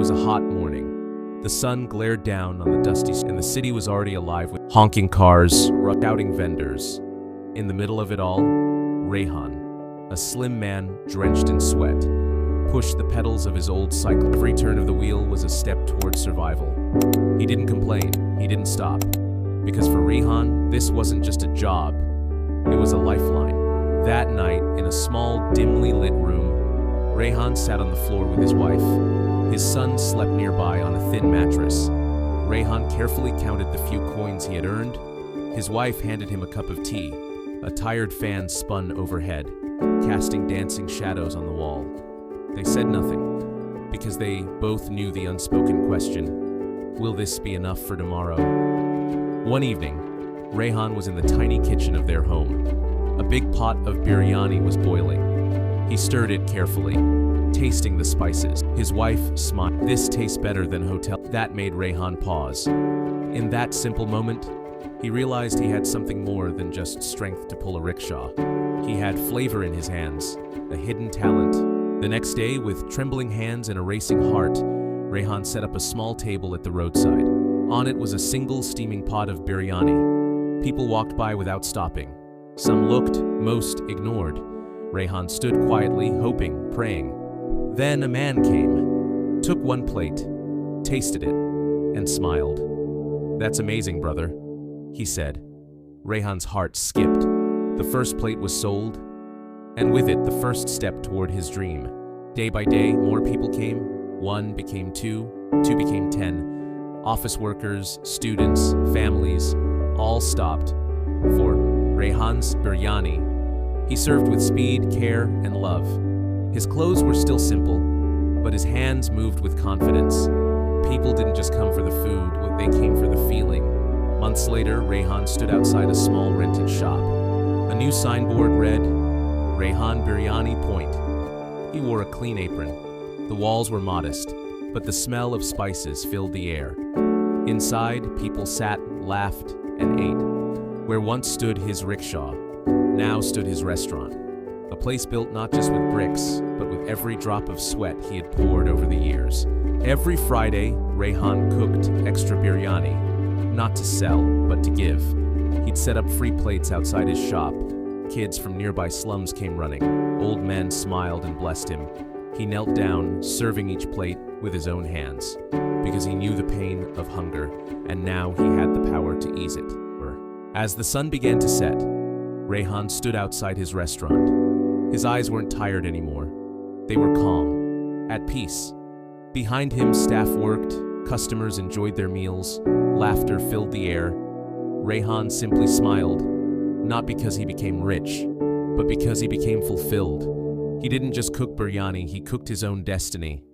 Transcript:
was a hot morning. The sun glared down on the dusty streets, and the city was already alive with honking cars, shouting vendors. In the middle of it all, Rehan, a slim man drenched in sweat, pushed the pedals of his old cycle. Every turn of the wheel was a step towards survival. He didn't complain, he didn't stop. Because for Rehan, this wasn't just a job, it was a lifeline. That night, in a small, dimly lit room, Rehan sat on the floor with his wife. His son slept nearby on a thin mattress. Rehan carefully counted the few coins he had earned. His wife handed him a cup of tea. A tired fan spun overhead, casting dancing shadows on the wall. They said nothing, because they both knew the unspoken question, will this be enough for tomorrow? One evening, Rehan was in the tiny kitchen of their home. A big pot of biryani was boiling. He stirred it carefully, tasting the spices. His wife smiled. This tastes better than hotel. That made Rehan pause. In that simple moment, he realized he had something more than just strength to pull a rickshaw. He had flavor in his hands, a hidden talent. The next day, with trembling hands and a racing heart, Rehan set up a small table at the roadside. On it was a single steaming pot of biryani. People walked by without stopping. Some looked, most ignored. Rehan stood quietly, hoping, praying. Then a man came, took one plate, tasted it, and smiled. "That's amazing, brother," he said. Rehan's heart skipped. The first plate was sold, and with it the first step toward his dream. Day by day, more people came. One became two, two became 10. Office workers, students, families, all stopped for Rehan's biryani. He served with speed, care, and love. His clothes were still simple, but his hands moved with confidence. People didn't just come for the food, they came for the feeling. Months later, Rehan stood outside a small rented shop. A new signboard read, Rehan Biryani Point. He wore a clean apron. The walls were modest, but the smell of spices filled the air. Inside, people sat, laughed, and ate. Where once stood his rickshaw, now stood his restaurant. A place built not just with bricks, but with every drop of sweat he had poured over the years. Every Friday, Rehan cooked extra biryani, not to sell, but to give. He'd set up free plates outside his shop. Kids from nearby slums came running. Old men smiled and blessed him. He knelt down, serving each plate with his own hands, because he knew the pain of hunger, and now he had the power to ease it. As the sun began to set, Rehan stood outside his restaurant. His eyes weren't tired anymore. They were calm, at peace. Behind him, staff worked, customers enjoyed their meals, laughter filled the air. Rehan simply smiled, not because he became rich, but because he became fulfilled. He didn't just cook biryani, he cooked his own destiny.